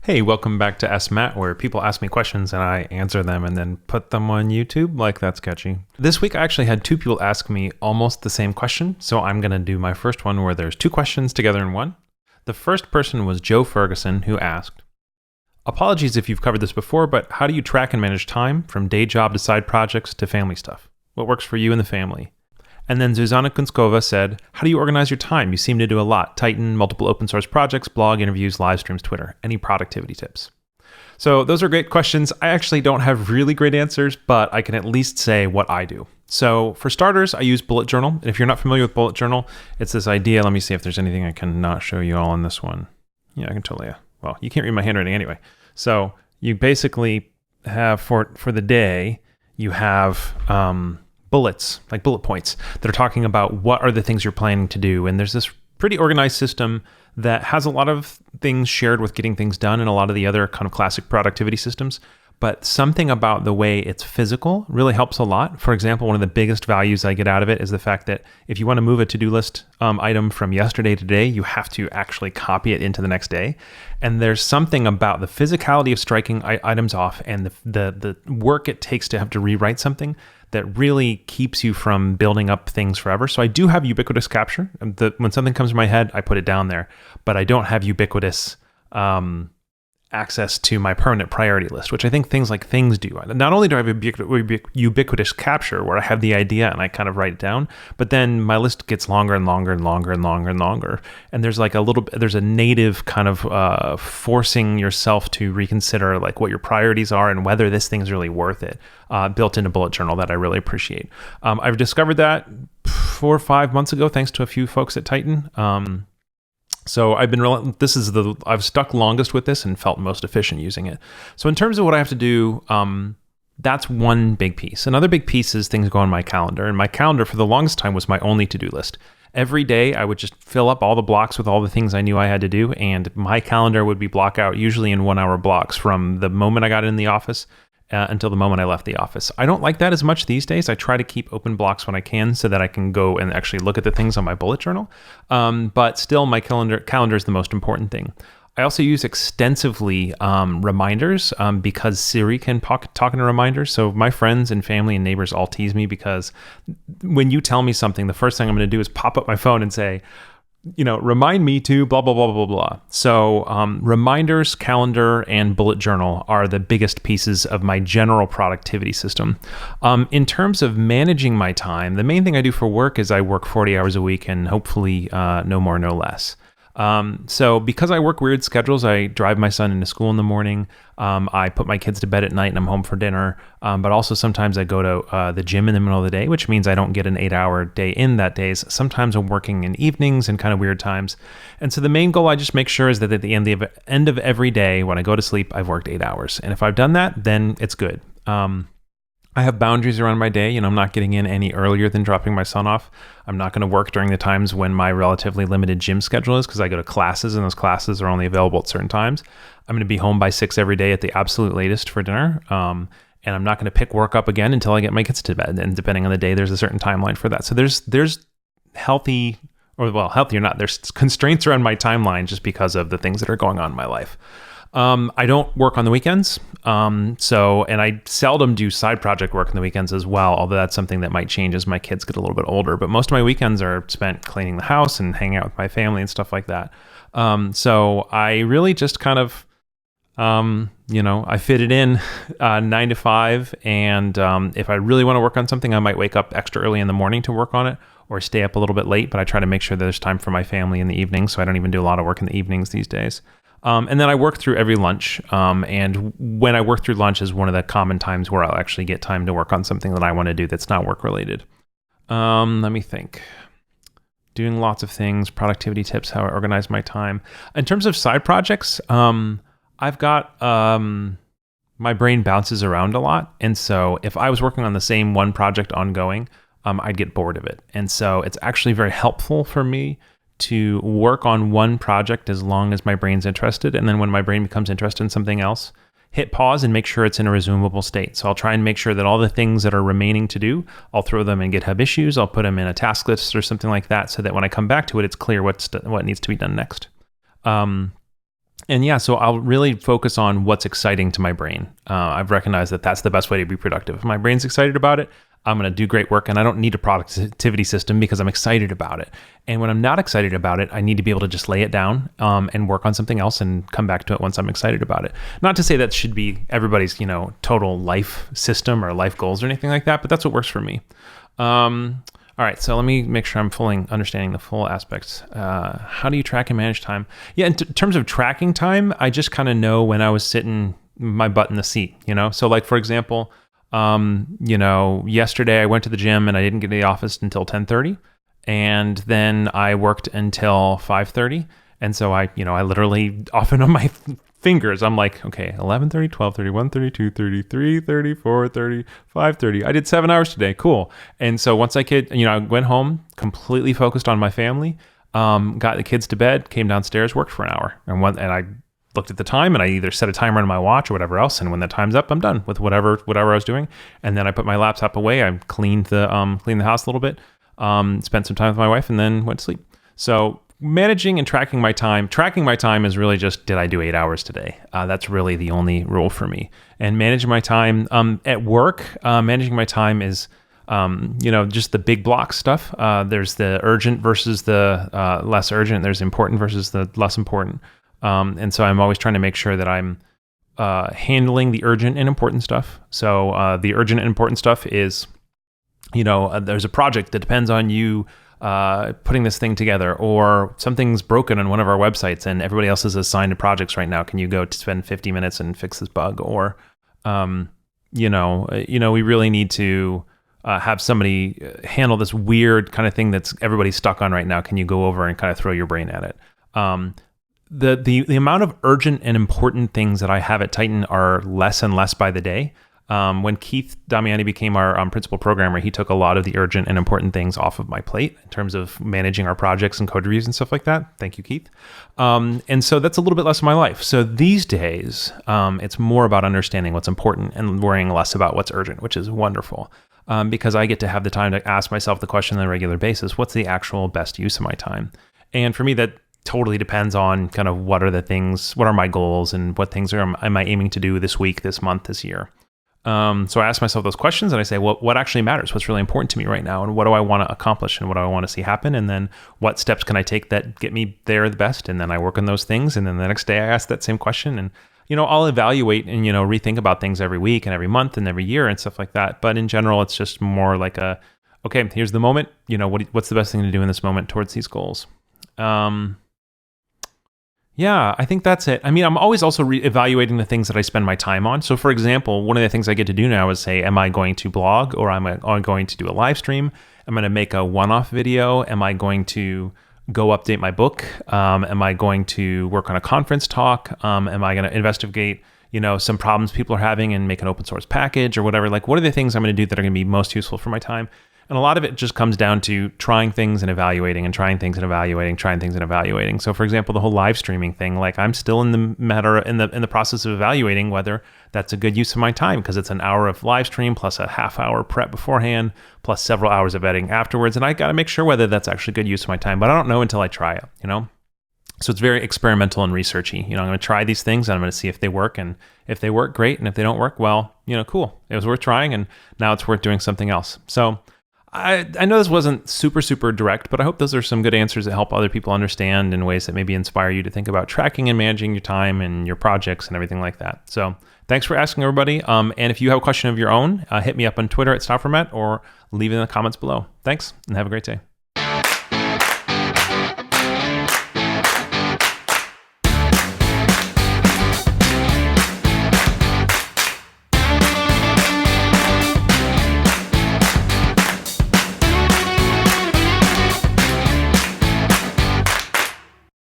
Hey, welcome back to Ask Matt, where people ask me questions and I answer them and then put them on YouTube. Like, that's catchy. This week, I actually had two people ask me almost the same question, so I'm going to do my first one where there's two questions together in one. The first person was Joe Ferguson, who asked, apologies if you've covered this before, but how do you track and manage time from day job to side projects to family stuff? What works for you and the family? And then Zuzana Kunskova said, how do you organize your time? You seem to do a lot. Titan, multiple open source projects, blog, interviews, live streams, Twitter. Any productivity tips? So those are great questions. I actually don't have really great answers, but I can at least say what I do. So for starters, I use bullet journal. And if you're not familiar with bullet journal, it's this idea. Let me see if there's anything I can not show you all on this one. Yeah, I can totally. Well, you can't read my handwriting anyway. So you basically have for the day, you have bullets, like bullet points that are talking about what are the things you're planning to do. And there's this pretty organized system that has a lot of things shared with getting things done and a lot of the other kind of classic productivity systems. But something about the way it's physical really helps a lot. For example, one of the biggest values I get out of it is the fact that if you want to move a to-do list item from yesterday to today, you have to actually copy it into the next day. And there's something about the physicality of striking items off and the work it takes to have to rewrite something that really keeps you from building up things forever. So I do have ubiquitous capture. When something comes to my head, I put it down there, but I don't have ubiquitous access to my permanent priority list, which I think things like things do. Not only do I have ubiquitous capture where I have the idea and I kind of write it down, but then my list gets longer and longer and longer and longer and longer. And there's like there's a native kind of forcing yourself to reconsider like what your priorities are and whether this thing's really worth it, built into bullet journal that I really appreciate. I've discovered that 4 or 5 months ago, thanks to a few folks at Titan. So I've stuck longest with this and felt most efficient using it. So in terms of what I have to do, that's one big piece. Another big piece is things go on my calendar. And my calendar for the longest time was my only to-do list. Every day I would just fill up all the blocks with all the things I knew I had to do. And my calendar would be blocked out usually in 1 hour blocks from the moment I got in the office until the moment I left the office. I don't like that as much these days. I try to keep open blocks when I can so that I can go and actually look at the things on my bullet journal. But still, my calendar is the most important thing. I also use extensively reminders because Siri can talk in reminders. So my friends and family and neighbors all tease me because when you tell me something, the first thing I'm going to do is pop up my phone and say, remind me to blah, blah, blah, blah, blah. So reminders, calendar, and bullet journal are the biggest pieces of my general productivity system. In terms of managing my time, the main thing I do for work is I work 40 hours a week and hopefully no more, no less. So because I work weird schedules, I drive my son into school in the morning. I put my kids to bed at night and I'm home for dinner. But also sometimes I go to the gym in the middle of the day, which means I don't get an 8-hour day in that days. Sometimes I'm working in evenings and kind of weird times. And so the main goal I just make sure is that at the end of every day, when I go to sleep, I've worked 8 hours. And if I've done that, then it's good. I have boundaries around my day. I'm not getting in any earlier than dropping my son off. I'm not going to work during the times when my relatively limited gym schedule is because I go to classes and those classes are only available at certain times. I'm going to be home by 6 every day at the absolute latest for dinner. And I'm not going to pick work up again until I get my kids to bed. And depending on the day, there's a certain timeline for that. So there's healthy or not. There's constraints around my timeline just because of the things that are going on in my life. I don't work on the weekends. And I seldom do side project work on the weekends as well, although that's something that might change as my kids get a little bit older. But most of my weekends are spent cleaning the house and hanging out with my family and stuff like that. So I really just kind of, I fit it in 9 to 5. And if I really want to work on something, I might wake up extra early in the morning to work on it or stay up a little bit late. But I try to make sure that there's time for my family in the evening. So I don't even do a lot of work in the evenings these days. And then I work through every lunch. And when I work through lunch is one of the common times where I'll actually get time to work on something that I want to do that's not work related. Let me think. Doing lots of things, productivity tips, how I organize my time. In terms of side projects, I've got, my brain bounces around a lot. And so if I was working on the same one project ongoing, I'd get bored of it. And so it's actually very helpful for me to work on one project as long as my brain's interested. And then when my brain becomes interested in something else, hit pause and make sure it's in a resumable state. So I'll try and make sure that all the things that are remaining to do, I'll throw them in GitHub issues. I'll put them in a task list or something like that so that when I come back to it, it's clear what needs to be done next. And yeah, so I'll really focus on what's exciting to my brain. I've recognized that that's the best way to be productive. If my brain's excited about it, I'm going to do great work, and I don't need a productivity system because I'm excited about it. And when I'm not excited about it, I need to be able to just lay it down and work on something else and come back to it once I'm excited about it. Not to say that should be everybody's, total life system or life goals or anything like that, but that's what works for me. All right, so let me make sure I'm fully understanding the full aspects. How do you track and manage time? Yeah, in terms of tracking time, I just kind of know when I was sitting my butt in the seat, So like, for example, yesterday I went to the gym and I didn't get to the office until 10:30, and then I worked until 5:30. And so I literally often on my fingers, I'm like, okay, 11:30, 12:30, 1:30, 2:30, 3:30, 4:30, 5:30. I did 7 hours today. Cool. And so once I went home, completely focused on my family, got the kids to bed, came downstairs, worked for an hour, and I looked at the time, and I either set a timer on my watch or whatever else. And when the time's up, I'm done with whatever I was doing. And then I put my laptop away. I cleaned the house a little bit, spent some time with my wife, and then went to sleep. So managing and tracking my time is really just, did I do 8 hours today? That's really the only rule for me. And managing my time at work, managing my time is, just the big block stuff. There's the urgent versus the less urgent. There's important versus the less important. And so I'm always trying to make sure that I'm handling the urgent and important stuff. So the urgent and important stuff is, there's a project that depends on you putting this thing together, or something's broken on one of our websites and everybody else is assigned to projects right now. Can you go to spend 50 minutes and fix this bug? Or, we really need to have somebody handle this weird kind of thing that's everybody's stuck on right now. Can you go over and kind of throw your brain at it? The amount of urgent and important things that I have at Titan are less and less by the day. When Keith Damiani became our principal programmer, he took a lot of the urgent and important things off of my plate in terms of managing our projects and code reviews and stuff like that. Thank you, Keith. And so that's a little bit less of my life. So these days, it's more about understanding what's important and worrying less about what's urgent, which is wonderful. Because I get to have the time to ask myself the question on a regular basis, what's the actual best use of my time? And for me, that totally depends on kind of what are my goals and what things am I aiming to do this week, this month, this year. So I ask myself those questions and I say, well, what actually matters? What's really important to me right now? And what do I want to accomplish? And what do I want to see happen? And then what steps can I take that get me there the best? And then I work on those things. And then the next day I ask that same question, and, I'll evaluate and, rethink about things every week and every month and every year and stuff like that. But in general, it's just more like okay, here's the moment, what's the best thing to do in this moment towards these goals? Yeah, I think that's it. I mean, I'm always also evaluating the things that I spend my time on. So for example, one of the things I get to do now is say, am I going to blog, or am I going to do a live stream? Am I going to make a one-off video? Am I going to go update my book? Am I going to work on a conference talk? Am I going to investigate, some problems people are having and make an open source package or whatever? Like, what are the things I'm going to do that are going to be most useful for my time? And a lot of it just comes down to trying things and evaluating and trying things and evaluating, trying things and evaluating. So for example, the whole live streaming thing, like I'm still in the process of evaluating whether that's a good use of my time, because it's an hour of live stream plus a half hour prep beforehand, plus several hours of editing afterwards. And I got to make sure whether that's actually good use of my time, but I don't know until I try it, So it's very experimental and researchy. I'm going to try these things and I'm going to see if they work. And if they work, great. And if they don't work, well, cool. It was worth trying, and now it's worth doing something else. So I know this wasn't super, super direct, but I hope those are some good answers that help other people understand in ways that maybe inspire you to think about tracking and managing your time and your projects and everything like that. So thanks for asking, everybody. And if you have a question of your own, hit me up on Twitter at StaufferMatt, or leave it in the comments below. Thanks, and have a great day.